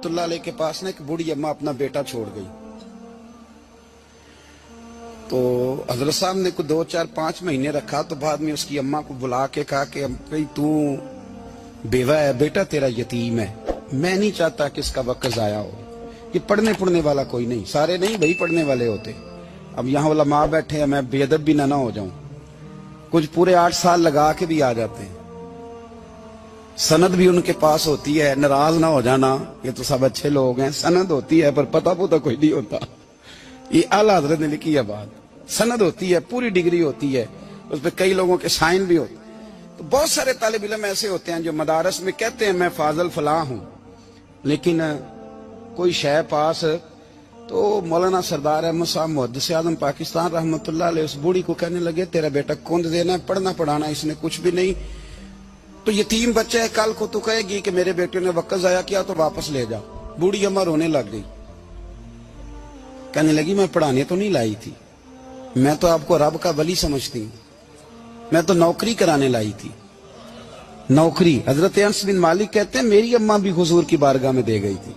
اللہ علیہ کے پاس نا ایک بوڑھی اما اپنا بیٹا چھوڑ گئی. تو حضرت صاحب نے کو 2 4 5 مہینے رکھا. تو بعد میں اس کی اما کو بلا کے کہا کہ تو بیوہ ہے, بیٹا تیرا یتیم ہے, میں نہیں چاہتا کہ اس کا وقت ضائع ہو. یہ پڑھنے والا کوئی نہیں, سارے نہیں بھائی پڑھنے والے ہوتے. اب یہاں علماء بیٹھے ہیں, میں بے ادب بھی نہ ہو جاؤں. کچھ پورے 8 سال لگا کے بھی آ جاتے ہیں, سند بھی ان کے پاس ہوتی ہے. ناراض نہ ہو جانا, یہ تو سب اچھے لوگ ہیں. سند ہوتی ہے پر پتہ کوئی نہیں ہوتا. یہ اعلیٰ حضرت نے لکھی ہے بات. سند ہوتی ہے, پوری ڈگری ہوتی ہے, اس پہ کئی لوگوں کے سائن بھی ہوتے ہیں. تو بہت سارے طالب علم ایسے ہوتے ہیں جو مدارس میں کہتے ہیں میں فاضل فلاں ہوں, لیکن کوئی شے پاس. تو مولانا سردار احمد صاحب محدث اعظم پاکستان رحمۃ اللہ علیہ اس بوڑھی کو کہنے لگے تیرا بیٹا کون دینا ہے, پڑھنا پڑھانا اس نے کچھ بھی نہیں, تو یتیم بچہ ہے, کل کو تو کہے گی کہ میرے بیٹے نے وقت ضائع کیا تو واپس لے جا. بوڑھی اما رونے لگ گئی, کہنے لگی میں پڑھانے تو نہیں لائی تھی, میں تو آپ کو رب کا ولی سمجھتی ہوں, میں تو نوکری کرانے لائی تھی. نوکری. حضرت انس بن مالک کہتے ہیں میری اماں بھی حضور کی بارگاہ میں دے گئی تھی.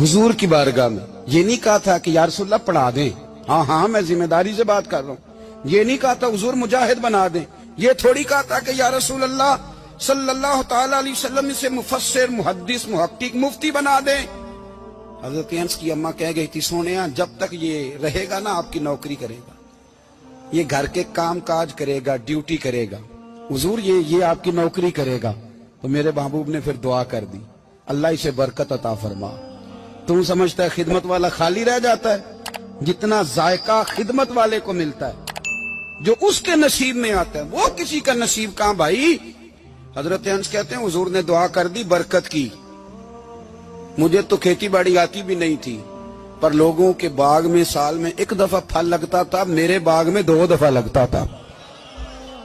حضور کی بارگاہ میں یہ نہیں کہا تھا کہ یا رسول اللہ پڑھا دیں, ہاں میں ذمہ داری سے بات کر رہا ہوں. یہ نہیں کہا تھا حضور مجاہد بنا دیں. یہ تھوڑی کہا تھا کہ یا رسول اللہ صلی اللہ تعالی علیہ وسلم سے مفسر, محدث, محقق, مفتی بنا دیں. حضرت انس کی اماں کہہ گئی تھی سونیا جب تک یہ رہے گا نا آپ کی نوکری کرے گا, یہ گھر کے کام کاج کرے گا, ڈیوٹی کرے گا. حضور یہ آپ کی نوکری کرے گا. تو میرے محبوب نے پھر دعا کر دی, اللہ اسے برکت عطا فرما. تم سمجھتا ہے خدمت والا خالی رہ جاتا ہے؟ جتنا ذائقہ خدمت والے کو ملتا ہے, جو اس کے نصیب میں آتا ہے, وہ کسی کا نصیب کہاں بھائی. حضرت انس کہتے ہیں حضور نے دعا کر دی, برکت کی. مجھے تو کھیتی باڑی آتی بھی نہیں تھی, پر لوگوں کے باغ میں سال میں 1 دفعہ پھل لگتا تھا, میرے باغ میں 2 دفعہ لگتا تھا.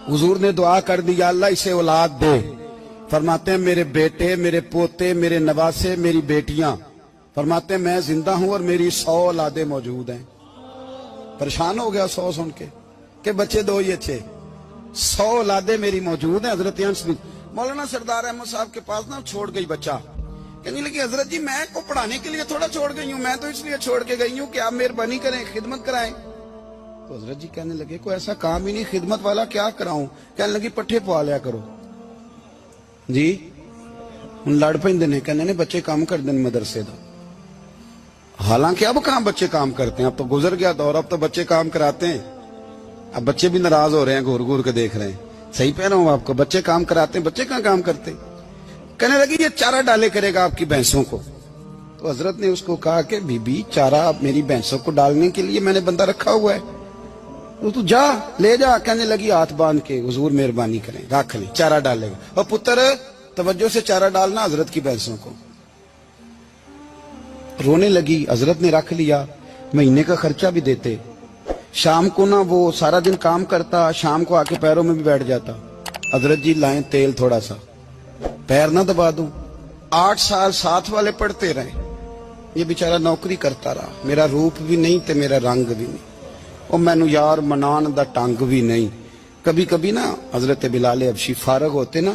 حضور نے دعا کر دی یا اللہ اسے اولاد دے. فرماتے ہیں میرے بیٹے, میرے پوتے, میرے نواسے, میری بیٹیاں. فرماتے ہیں میں زندہ ہوں اور میری 100 اولادیں موجود ہیں. پریشان ہو گیا 100 سن کے کہ بچے 2 ہی اچھے, 100 اولادیں میری موجود ہیں. حضرت انس بن مولانا سردار احمد صاحب کے پاس نا چھوڑ گئی بچہ. کہنے لگی حضرت جی میں کو پڑھانے کے لیے تھوڑا چھوڑ گئی ہوں, میں تو اس لیے چھوڑ کے گئی ہوں کہ آپ مہربانی کریں, خدمت کرائیں. تو حضرت جی کہنے لگے کوئی ایسا کام ہی نہیں, خدمت والا کیا کراؤں. کہنے لگی پٹھے پوا لیا کرو. جی ہن لڑ پیندے نے, کہنے نے بچے کام کر دیں مدرسے دا. حالانکہ اب کہاں بچے کام کرتے ہیں, اب تو گزر گیا دور, اب تو بچے کام کراتے ہیں. اب بچے بھی ناراض ہو رہے ہیں, گور گور کے دیکھ رہے ہیں. صحیح پہ رہا ہوں آپ کو, بچے کام کراتے ہیں, بچے کہاں کام کرتے. کہنے لگی یہ چارہ ڈالے کرے گا آپ کی بھینسوں کو. تو حضرت نے اس کو کہا کہ بی بی چارہ میری بھینسوں کو ڈالنے کے لیے میں نے بندہ رکھا ہوا ہے, تو جا لے جا. کہنے لگی ہاتھ باندھ کے حضور مہربانی کریں رکھ لیں, چارہ ڈالے گا. اور پتر توجہ سے چارہ ڈالنا حضرت کی بھینسوں کو. رونے لگی. حضرت نے رکھ لیا, مہینے کا خرچہ بھی دیتے. شام کو نا وہ سارا دن کام کرتا, شام کو آ کے پیروں میں بھی بیٹھ جاتا. حضرت جی لائیں تیل تھوڑا سا, پیر نہ دبا دوں. 8 سال ساتھ والے پڑھتے رہے, یہ بیچارہ نوکری کرتا رہا. میرا روپ بھی نہیں تے میرا رنگ بھی نہیں, اور مینو یار منان دا ٹنگ بھی نہیں. کبھی کبھی نا حضرت بلال حبشی فارغ ہوتے نا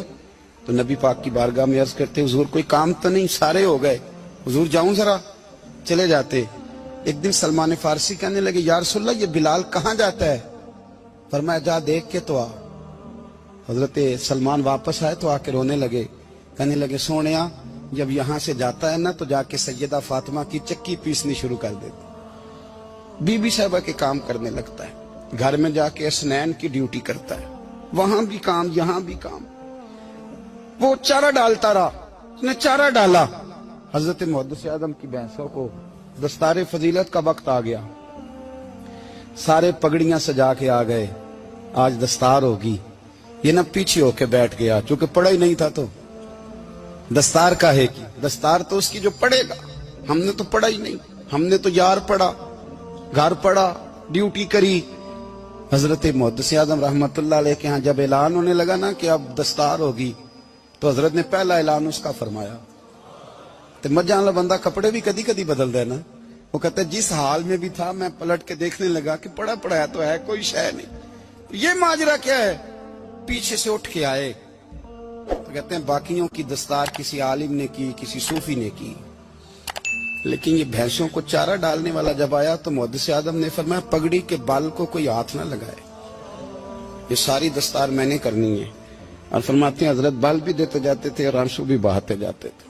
تو نبی پاک کی بارگاہ میں عرض کرتے حضور کوئی کام تو نہیں, سارے ہو گئے, حضور جاؤں ذرا. چلے جاتے. ایک دن سلمان فارسی کہنے لگے یا رسول اللہ یہ بلال کہاں جاتا ہے. فرمایا جا دیکھ کے تو آ. حضرت سلمان واپس آئے تو آ کے رونے لگے. کہنے لگے سونیا جب یہاں سے جاتا ہے نا تو جا کے سیدہ فاطمہ کی چکی پیسنی شروع کر دیتا, بی بی صاحبہ کے کام کرنے لگتا ہے. گھر میں جا کے اسنین کی ڈیوٹی کرتا ہے, وہاں بھی کام یہاں بھی کام. وہ چارہ ڈالتا رہا, اس نے چارہ ڈالا. حضرت محدث اعظم کی بھینسوں کو دستار فضیلت کا وقت آ گیا, سارے پگڑیاں سجا کے آ گئے, آج دستار ہوگی. یہ نہ پیچھے ہو کے بیٹھ گیا, چونکہ پڑھا ہی نہیں تھا تو دستار کا ہے کی. دستار تو اس کی جو پڑھے گا, ہم نے تو پڑھا ہی نہیں, ہم نے تو یار پڑھا, گھر پڑھا, ڈیوٹی کری. حضرت محدث اعظم رحمت اللہ علیہ کے ہاں جب اعلان ہونے لگا نا کہ اب دستار ہوگی, تو حضرت نے پہلا اعلان اس کا فرمایا. تو مجھان والا بندہ کپڑے بھی کدی کدی بدل دے نا. وہ کہتا ہے جس حال میں بھی تھا میں پلٹ کے دیکھنے لگا کہ پڑھا پڑھایا تو ہے, کوئی شے نہیں. یہ ماجرا کیا ہے. پیچھے سے اٹھ کے آئے, تو کہتے ہیں باقیوں کی دستار کسی عالم نے کی, کسی صوفی نے کی, لیکن یہ بھینسوں کو چارہ ڈالنے والا جب آیا تو محدث اعظم نے فرمایا پگڑی کے بال کو کوئی ہاتھ نہ لگائے, یہ ساری دستار میں نے کرنی ہے. اور فرماتے ہیں حضرت بال بھی دیتے جاتے تھے اور آنسو بھی بہاتے جاتے تھے,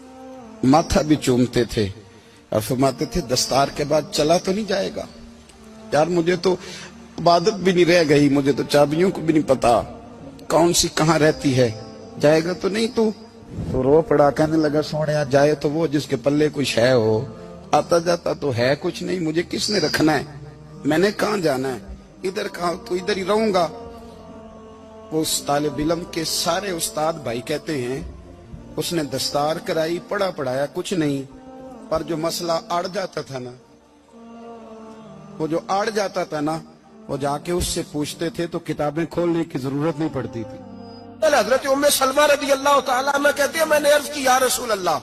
ماتھا بھی چومتے تھے اور فرماتے تھے دستار کے بعد چلا تو نہیں جائے گا یار, مجھے تو عبادت بھی نہیں رہ گئی, مجھے تو چابیوں کو بھی نہیں پتا کون سی کہاں رہتی ہے, جائے گا تو نہیں تو رو پڑا, کہنے لگا سونے جائے تو وہ جس کے پلے کوئی شے ہو, آتا جاتا تو ہے کچھ نہیں, مجھے کس نے رکھنا ہے, میں نے کہاں جانا ہے, ادھر کہاں تو ادھر ہی رہوں گا. اس طالب علم کے سارے استاد بھائی کہتے ہیں اس نے دستار کرائی, پڑھا پڑھایا کچھ نہیں, پر جو مسئلہ اڑ جاتا تھا نا, وہ جو اڑ جاتا تھا نا, وہ جا کے اس سے پوچھتے تھے تو کتابیں کھولنے کی ضرورت نہیں پڑتی تھی. حضرت ام سلمہ رضی اللہ تعالیٰ عنہ کہتی ہے میں نے عرض کی یا رسول اللہ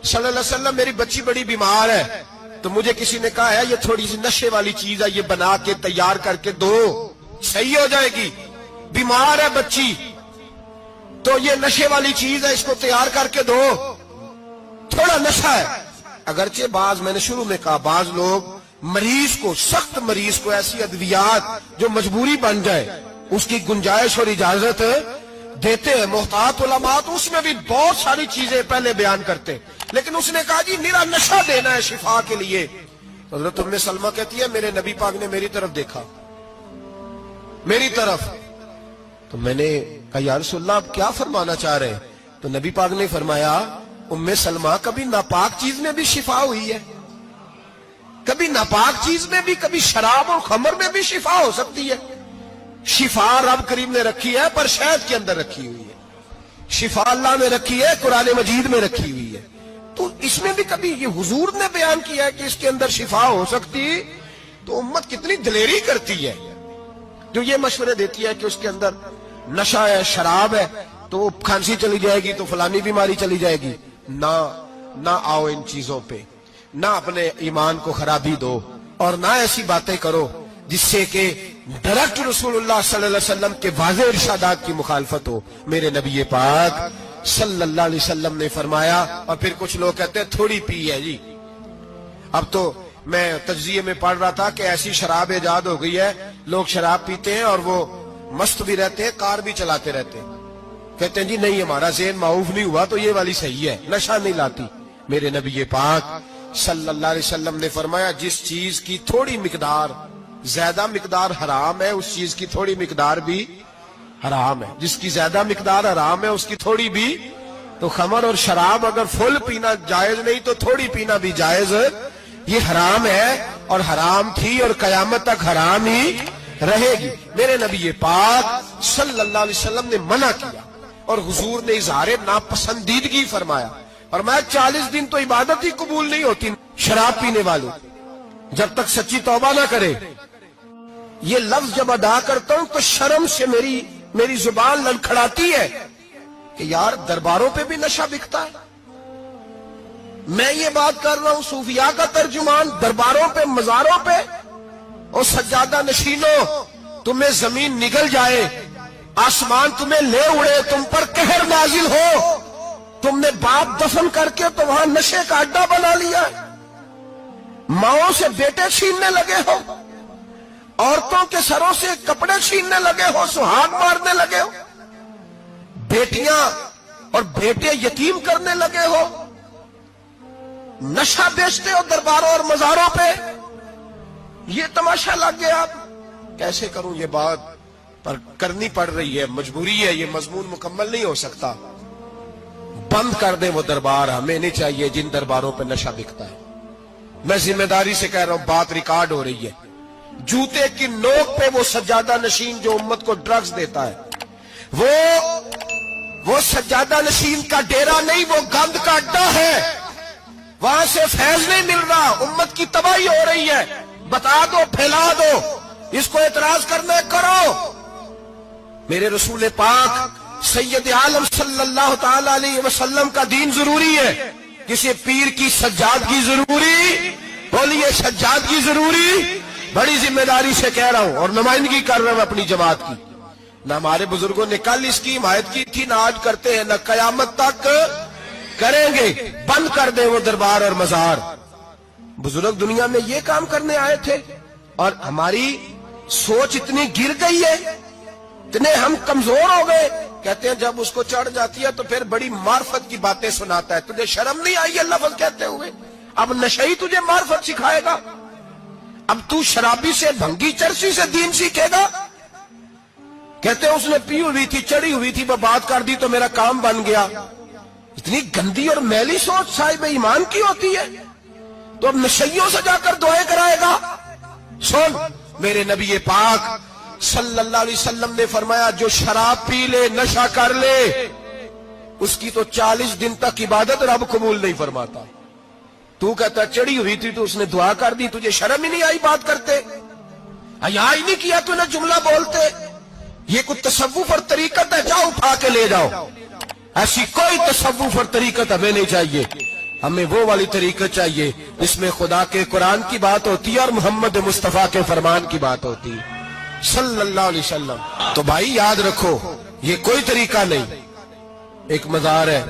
صلی اللہ علیہ وسلم میری بچی بڑی بیمار ہے, تو مجھے کسی نے کہا ہے یہ تھوڑی سی نشے والی چیز ہے, یہ بنا کے تیار کر کے دو صحیح ہو جائے گی, بیمار ہے بچی تو یہ نشے والی چیز ہے, اس کو تیار کر کے دو, تھوڑا نشہ ہے. اگرچہ بعض, میں نے شروع میں کہا, بعض لوگ مریض کو, سخت مریض کو ایسی ادویات جو مجبوری بن جائے اس کی گنجائش اور اجازت دیتے ہیں. محتاط علماء تو اس میں بھی بہت ساری چیزیں پہلے بیان کرتے, لیکن اس نے کہا جی میرا نشہ دینا ہے شفا کے لیے. حضرت ام سلمہ کہتی ہے میرے نبی پاک نے میری طرف دیکھا, میری طرف, تو میں نے کہا یا رسول اللہ آپ کیا فرمانا چاہ رہے ہیں؟ تو نبی پاک نے فرمایا ام سلمہ کبھی ناپاک چیز میں بھی شفا ہوئی ہے, کبھی ناپاک چیز میں بھی, کبھی شراب اور خمر میں بھی شفا ہو سکتی ہے. شفا رب کریم نے رکھی ہے پر شہد کے اندر رکھی ہوئی ہے, شفا اللہ نے رکھی ہے قرآن مجید میں رکھی ہوئی ہے, تو اس میں بھی کبھی یہ حضور نے بیان کیا ہے کہ اس کے اندر شفا ہو سکتی, تو امت کتنی دلیری کرتی ہے جو یہ مشورے دیتی ہے کہ اس کے اندر نشہ ہے, شراب ہے, تو کھانسی چلی جائے گی تو فلانی بیماری چلی جائے گی. نہ آؤ ان چیزوں پہ, نہ اپنے ایمان کو خرابی دو, اور نہ ایسی باتیں کرو جس سے کہ ڈائریکٹ رسول اللہ صلی اللہ علیہ وسلم کے واضح ارشادات کی مخالفت ہو. میرے نبی پاک صلی اللہ علیہ وسلم نے فرمایا, اور پھر کچھ لوگ کہتے ہیں تھوڑی پی ہے جی. اب تو میں تجزیے میں پڑھ رہا تھا کہ ایسی شراب ایجاد ہو گئی ہے, لوگ شراب پیتے ہیں اور وہ مست بھی رہتے ہیں, کار بھی چلاتے رہتے ہیں, کہتے ہیں جی نہیں ہمارا ذہن معاف نہیں ہوا تو یہ والی صحیح ہے, نشہ نہیں لاتی. میرے نبی پاک صلی اللہ علیہ وسلم نے فرمایا جس چیز کی تھوڑی مقدار, زیادہ مقدار حرام ہے اس چیز کی تھوڑی مقدار بھی حرام ہے, جس کی زیادہ مقدار حرام ہے اس کی تھوڑی بھی. تو خمر اور شراب اگر فل پینا جائز نہیں تو تھوڑی پینا بھی جائز, یہ حرام ہے اور حرام تھی اور قیامت تک حرام ہی رہے گی. میرے نبی پاک صلی اللہ علیہ وسلم نے منع کیا اور حضور نے اظہار ناپسندیدگی فرمایا, اور میں 40 دن تو عبادت ہی قبول نہیں ہوتی شراب پینے والوں جب تک سچی توبہ نہ کرے. یہ لفظ جب ادا کرتا ہوں تو شرم سے میری زبان لڑکھڑاتی ہے کہ یار درباروں پہ بھی نشہ بکتا ہے. میں یہ بات کر رہا ہوں صوفیاء کا ترجمان, درباروں پہ, مزاروں پہ, اور سجادہ نشینوں تمہیں زمین نگل جائے, آسمان تمہیں لے اڑے, تم پر قہر نازل ہو, تم نے باپ دفن کر کے تو وہاں نشے کا اڈا بنا لیا, ماؤں سے بیٹے چھیننے لگے ہو, عورتوں کے سروں سے کپڑے چھیننے لگے ہو, سہاگ مارنے لگے ہو, بیٹیاں اور بیٹے یتیم کرنے لگے ہو, نشہ بیچتے ہو درباروں اور مزاروں پہ. یہ تماشا لگ گیا. آپ کیسے کروں یہ بات, پر کرنی پڑ رہی ہے, مجبوری ہے, یہ مضمون مکمل نہیں ہو سکتا. بند کر دیں وہ دربار, ہمیں نہیں چاہیے جن درباروں پہ نشہ بکتا ہے. میں ذمہ داری سے کہہ رہا ہوں, بات ریکارڈ ہو رہی ہے. جوتے کی نوک پہ وہ سجادہ نشین جو امت کو ڈرگز دیتا ہے, وہ سجادہ نشین کا ڈیرا نہیں, وہ گند کا اڈا ہے, وہاں سے فیض نہیں مل رہا, امت کی تباہی ہو رہی ہے. بتا دو, پھیلا دو, اس کو اعتراض کرنا کرو. میرے رسول پاک سید عالم صلی اللہ تعالی علیہ وسلم کا دین ضروری ہے, کسی پیر کی سجادگی ضروری, بولیے سجادگی ضروری. بڑی ذمہ داری سے کہہ رہا ہوں اور نمائندگی کر رہا ہوں اپنی جماعت کی. نہ ہمارے بزرگوں نے کل اس کی حمایت کی تھی، نہ آج کرتے ہیں، نہ قیامت تک کریں گے۔ بند کر دیں وہ دربار اور مزار۔ بزرگ دنیا میں یہ کام کرنے آئے تھے، اور ہماری سوچ اتنی گر گئی ہے، اتنے ہم کمزور ہو گئے۔ کہتے ہیں جب اس کو چڑھ جاتی ہے تو پھر بڑی معرفت کی باتیں سناتا ہے۔ تجھے شرم نہیں آئی یہ لفظ کہتے ہوئے؟ اب نشئی تجھے معرفت سکھائے گا؟ اب تو شرابی سے، بھنگی چرسی سے دین سیکھے گا؟ کہتے ہیں اس نے پی ہوئی تھی، چڑھی ہوئی تھی، وہ بات کر دی تو میرا کام بن گیا۔ اتنی گندی اور میلی سوچ صاحب ایمان کی ہوتی ہے، تو اب نشیوں سے جا کر دعائیں کرائے گا؟ سن، میرے نبی پاک صلی اللہ علیہ وسلم نے فرمایا جو شراب پی لے، نشہ کر لے، اس کی تو 40 دن تک عبادت رب قبول نہیں فرماتا۔ تو کہتا چڑھی ہوئی تھی تو اس نے دعا کر دی، تجھے شرم ہی نہیں آئی بات کرتے؟ حیا ہی نہیں کیا تو نے جملہ بولتے؟ یہ کوئی تصوف اور طریقت ہے؟ جاؤ اٹھا کے لے جاؤ۔ ایسی کوئی تصوف اور طریقت ہمیں نہیں چاہیے، ہمیں وہ والی طریقت چاہیے جس میں خدا کے قرآن کی بات ہوتی ہے اور محمد مصطفیٰ کے فرمان کی بات ہوتی ہے صلی اللہ علیہ وسلم۔ تو بھائی یاد رکھو، یہ کوئی طریقہ نہیں۔ ایک مزار ہے،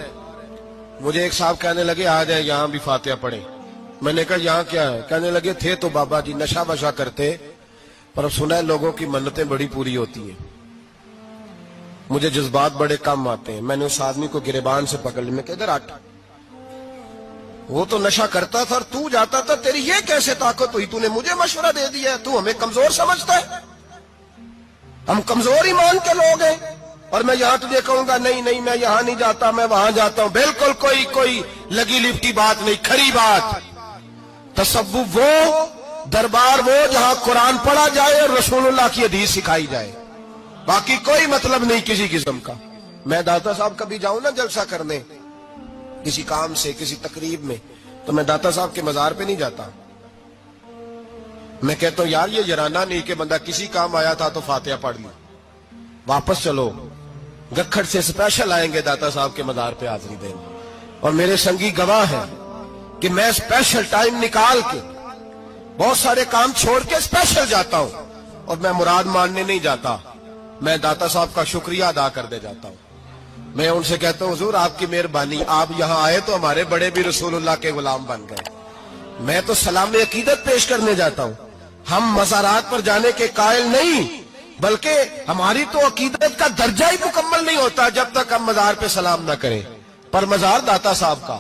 مجھے ایک صاحب کہنے لگے آ جائیں یہاں بھی فاتحہ پڑھیں۔ میں نے کہا یہاں کیا ہے؟ کہنے لگے تھے تو بابا جی نشہ وشا کرتے، پر اب سنا ہے لوگوں کی منتیں بڑی پوری ہوتی ہیں۔ مجھے جذبات بڑے کم آتے ہیں۔ میں نے اس آدمی کو گریبان سے پکڑ لی، میں کہ ادھر ہٹ، وہ تو نشہ کرتا تھا اور تو جاتا تھا، تیری یہ کیسے طاقت ہوئی؟ تو نے مجھے مشورہ دے دیا ہے، تو ہمیں کمزور سمجھتا ہے؟ ہم کمزور ایمان کے لوگ ہیں، اور میں یہاں تجھے کہوں گا نہیں نہیں میں یہاں نہیں جاتا، میں وہاں جاتا ہوں۔ بالکل کوئی لگی لپٹی بات نہیں، کھری بات۔ تصوف وہ، دربار وہ جہاں قرآن پڑھا جائے اور رسول اللہ کی حدیث سکھائی جائے، باقی کوئی مطلب نہیں کسی قسم کا۔ میں داتا صاحب کبھی جاؤں نا جلسہ کرنے کسی کام سے، کسی تقریب میں، تو میں داتا صاحب کے مزار پہ نہیں جاتا۔ میں کہتا ہوں یار یہ جرانہ نہیں کہ بندہ کسی کام آیا تھا تو فاتحہ پڑھ لی، واپس چلو گکھڑ سے اسپیشل آئیں گے داتا صاحب کے مزار پہ حاضری دینے، اور میرے سنگی گواہ ہیں کہ میں اسپیشل ٹائم نکال کے بہت سارے کام چھوڑ کے اسپیشل جاتا ہوں، اور میں مراد ماننے نہیں جاتا، میں داتا صاحب کا شکریہ ادا کر دے جاتا ہوں۔ میں ان سے کہتا ہوں حضور آپ کی مہربانی، آپ یہاں آئے تو ہمارے بڑے بھی رسول اللہ کے غلام بن گئے۔ میں تو سلام عقیدت پیش کرنے جاتا ہوں، ہم مزارات پر جانے کے قائل نہیں، بلکہ ہماری تو عقیدت کا درجہ ہی مکمل نہیں ہوتا جب تک ہم مزار پہ سلام نہ کریں۔ پر مزار داتا صاحب کا،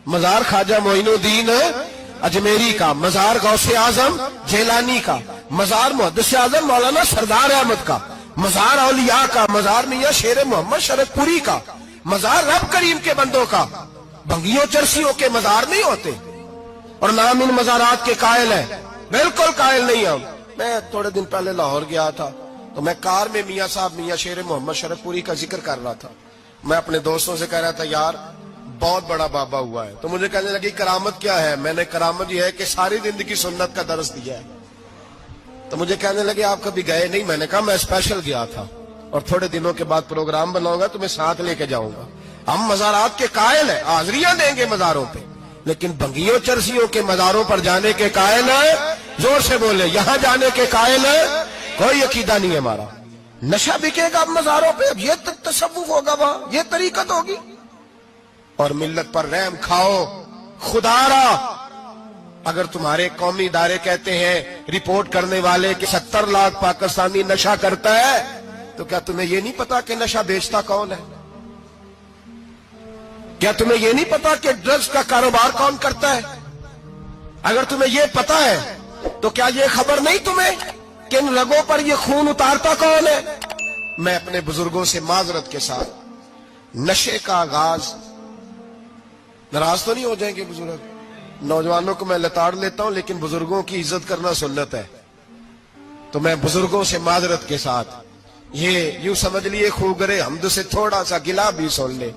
مزار خواجہ معین الدین اجمیری کا، مزار غوث اعظم جیلانی کا، مزار محدث اعظم مولانا سردار احمد کا، مزار اولیاء کا، مزار میاں شیر محمد شرف پوری کا، مزار رب کریم کے بندوں کا۔ بھنگیوں چرسیوں کے مزار نہیں ہوتے، اور نام ان مزارات کے قائل ہیں، بالکل قائل نہیں ہم۔ میں تھوڑے دن پہلے لاہور گیا تھا، تو میں کار میں میاں صاحب میاں شیر محمد شرف پوری کا ذکر کر رہا تھا۔ میں اپنے دوستوں سے کہہ رہا تھا یار بہت بڑا بابا ہوا ہے، تو مجھے کہنے لگی کرامت کیا ہے؟ میں نے کرامت یہ ہے کہ ساری زندگی سنت کا درس دیا ہے۔ تو مجھے کہنے لگے آپ کبھی گئے نہیں؟ میں نے کہا میں اسپیشل گیا تھا، اور تھوڑے دنوں کے بعد پروگرام بناؤں گا تو میں ساتھ لے کے جاؤں گا۔ ہم مزارات کے قائل ہیں، حاضریاں دیں گے مزاروں پہ، لیکن بھنگیوں چرسیوں کے مزاروں پر جانے کے قائل ہیں؟ زور سے بولے، یہاں جانے کے قائل ہیں؟ کوئی عقیدہ نہیں ہے ہمارا۔ نشہ بکے گا اب مزاروں پہ، اب یہ تصوف ہوگا وہاں، یہ طریقت ہوگی۔ اور ملت پر رحم کھاؤ خدا را۔ اگر تمہارے قومی ادارے کہتے ہیں رپورٹ کرنے والے کہ 70 لاکھ پاکستانی نشہ کرتا ہے، تو کیا تمہیں یہ نہیں پتا کہ نشہ بیچتا کون ہے؟ کیا تمہیں یہ نہیں پتا کہ ڈرگز کا کاروبار کون کرتا ہے؟ اگر تمہیں یہ پتا ہے تو کیا یہ خبر نہیں تمہیں کہ ان رگوں پر یہ خون اتارتا کون ہے؟ میں اپنے بزرگوں سے معذرت کے ساتھ، نشے کا آغاز، ناراض تو نہیں ہو جائیں گے بزرگ، نوجوانوں کو میں لتاڑ لیتا ہوں لیکن بزرگوں کی عزت کرنا سنت ہے، تو میں بزرگوں سے معذرت کے ساتھ یہ یوں سمجھ لیے خوگرے حمد سے تھوڑا سا گلا بھی سن لے۔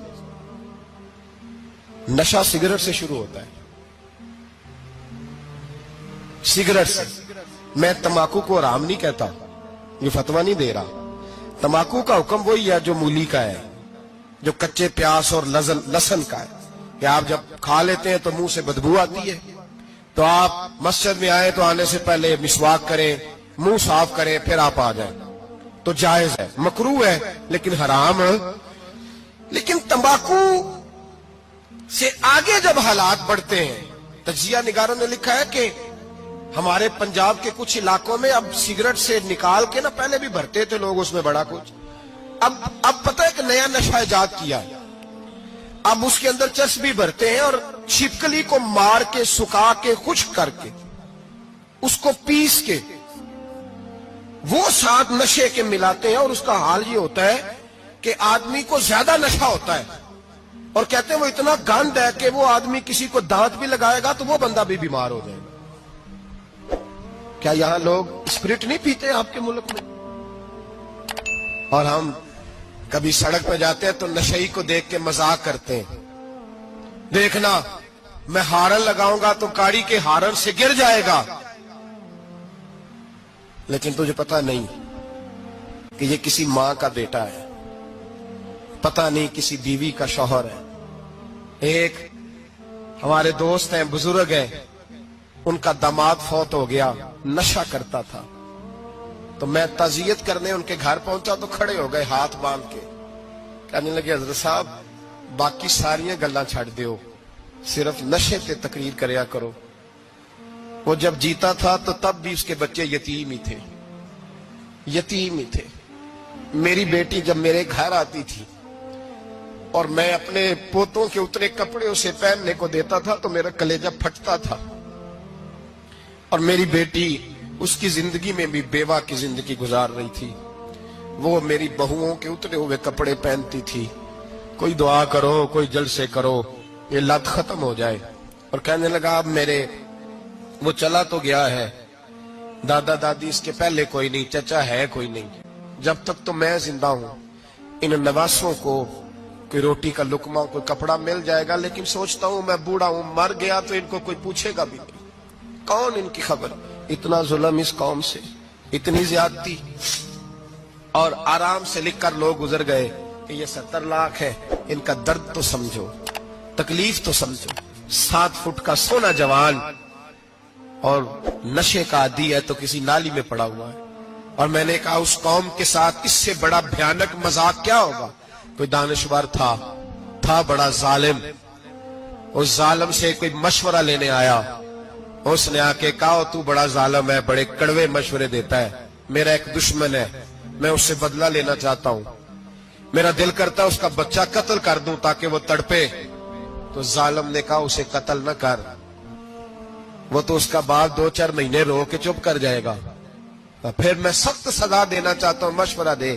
نشہ سگریٹ سے شروع ہوتا ہے، سگریٹ سے۔ میں تمباکو کو حرام نہیں کہتا، یہ فتویٰ نہیں دے رہا۔ تمباکو کا حکم وہی ہے جو مولی کا ہے، جو کچے پیاز اور لہسن کا ہے، کہ آپ جب کھا لیتے ہیں تو منہ سے بدبو آتی ہے، تو آپ مسجد میں آئیں تو آنے سے پہلے مسواک کریں، منہ صاف کریں، پھر آپ آ جائیں۔ تو جائز ہے, مکروہ ہے لیکن حرام. لیکن تمباکو سے آگے جب حالات بڑھتے ہیں, تجزیہ نگاروں نے لکھا ہے کہ ہمارے پنجاب کے کچھ علاقوں میں اب سگریٹ سے نکال کے نا, پہلے بھی بھرتے تھے لوگ اس میں بڑا کچھ, اب پتہ ہے کہ نیا نشہ ایجاد کیا ہے, اب اس کے اندر چرس بھی بھرتے ہیں اور چھپکلی کو مار کے سکھا کے خشک کر کے اس کو پیس کے وہ ساتھ نشے کے ملاتے ہیں, اور اس کا حال یہ ہوتا ہے کہ آدمی کو زیادہ نشہ ہوتا ہے, اور کہتے ہیں وہ اتنا گند ہے کہ وہ آدمی کسی کو دانت بھی لگائے گا تو وہ بندہ بھی بیمار ہو جائے گا. کیا یہاں لوگ اسپرٹ نہیں پیتے آپ کے ملک میں؟ اور ہم کبھی سڑک پہ جاتے ہیں تو نشئی کو دیکھ کے مذاق کرتے ہیں, دیکھنا میں ہارن لگاؤں گا تو گاڑی کے ہارن سے گر جائے گا, لیکن تجھے پتا نہیں کہ یہ کسی ماں کا بیٹا ہے, پتا نہیں کسی بیوی کا شوہر ہے. ایک ہمارے دوست ہیں, بزرگ ہیں, ان کا داماد فوت ہو گیا, نشہ کرتا تھا, تو میں تعزیت کرنے ان کے گھر پہنچا تو کھڑے ہو گئے ہاتھ باندھ کے, کہنے لگے حضرت صاحب باقی ساری گلاں چھڑ دیو, صرف نشے تے تقریر کریا کرو. وہ جب جیتا تھا تو تب بھی اس کے بچے یتیم ہی تھے, یتیم ہی تھے. میری بیٹی جب میرے گھر آتی تھی اور میں اپنے پوتوں کے اتنے کپڑے اسے پہننے کو دیتا تھا تو میرا کلیجہ پھٹتا تھا, اور میری بیٹی اس کی زندگی میں بھی بیوہ کی زندگی گزار رہی تھی. وہ میری بہوؤں کے اترے ہوئے کپڑے پہنتی تھی, کوئی دعا کرو, کوئی جلسے کرو, یہ لت ختم ہو جائے. اور کہنے لگا اب میرے وہ چلا تو گیا ہے, دادا دادی اس کے پہلے کوئی نہیں, چچا ہے کوئی نہیں, جب تک تو میں زندہ ہوں ان نواسوں کو کوئی روٹی کا لقمہ, کوئی کپڑا مل جائے گا, لیکن سوچتا ہوں میں بوڑھا ہوں, مر گیا تو ان کو کوئی پوچھے گا بھی نہیں, کون ان کی خبر. اتنا ظلم اس قوم سے, اتنی زیادتی, اور آرام سے لکھ کر لوگ گزر گئے کہ یہ 70 لاکھ ہے, ان کا درد تو سمجھو, تکلیف تو سمجھو. 7 فٹ کا سونا جوان اور نشے کا عادی ہے تو کسی نالی میں پڑا ہوا ہے. اور میں نے کہا اس قوم کے ساتھ اس سے بڑا بھیانک مذاق کیا ہوگا. کوئی دانشور تھا بڑا ظالم, اس ظالم سے کوئی مشورہ لینے آیا, اس نے آ کے کہا تو بڑا ظالم ہے, بڑے کڑوے مشورے دیتا ہے, میرا ایک دشمن ہے, میں اس سے بدلہ لینا چاہتا ہوں, میرا دل کرتا ہے اس کا بچہ قتل کر دوں تاکہ وہ تڑپے. تو ظالم نے کہا اسے قتل نہ کر, وہ تو اس کا باپ 2-4 مہینے رو کے چپ کر جائے گا, پھر میں سخت سزا دینا چاہتا ہوں, مشورہ دے.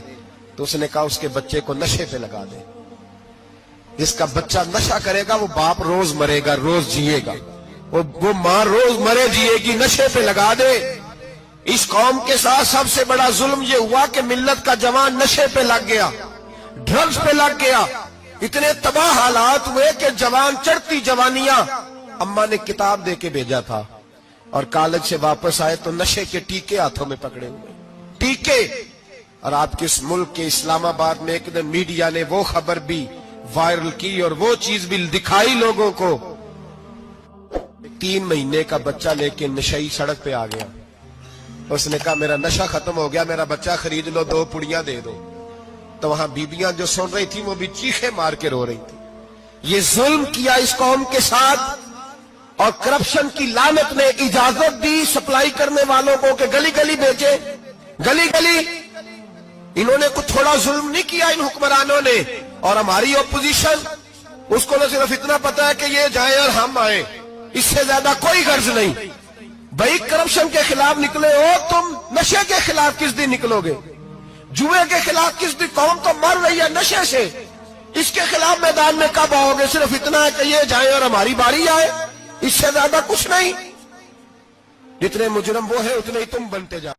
تو اس نے کہا اس کے بچے کو نشے پہ لگا دے, جس کا بچہ نشہ کرے گا وہ باپ روز مرے گا, روز جیے گا, وہ ماں روز مرے جیے گی, نشے پہ لگا دے. اس قوم کے ساتھ سب سے بڑا ظلم یہ ہوا کہ ملت کا جوان نشے پہ لگ گیا, ڈرگز پہ لگ گیا. اتنے تباہ حالات ہوئے کہ جوان چڑھتی جوانیاں, اماں نے کتاب دے کے بھیجا تھا, اور کالج سے واپس آئے تو نشے کے ٹیکے ہاتھوں میں پکڑے ہوئے, ٹیکے. اور آپ کے اس ملک کے اسلام آباد میں ایک دن میڈیا نے وہ خبر بھی وائرل کی اور وہ چیز بھی دکھائی لوگوں کو, 3 مہینے کا بچہ لے کے نشئی سڑک پہ آ گیا. اس نے کہا میرا نشہ ختم ہو گیا, میرا بچہ خرید لو, 2 پڑیاں دے دو. تو وہاں بیبیاں جو سن رہی تھی وہ بھی چیخے مار کے رو رہی تھی. یہ ظلم کیا اس قوم کے ساتھ, اور کرپشن کی لعنت نے اجازت دی سپلائی کرنے والوں کو کہ گلی گلی بیچے, گلی گلی. انہوں نے کچھ تھوڑا ظلم نہیں کیا ان حکمرانوں نے. اور ہماری اپوزیشن, اس کو نہ صرف اتنا پتا ہے کہ یہ جائیں اور ہم آئیں, اس سے زیادہ کوئی غرض نہیں. بھائی کرپشن کے خلاف نکلے ہو تم, نشے کے خلاف کس دن نکلو گے, جوئے کے خلاف کس دن, قوم تو مر رہی ہے نشے سے, اس کے خلاف میدان میں کب آؤ گے. صرف اتنا ہے کہ یہ جائیں اور ہماری باری آئے, اس سے زیادہ کچھ نہیں. جتنے مجرم وہ ہیں اتنے ہی تم بنتے جاؤ.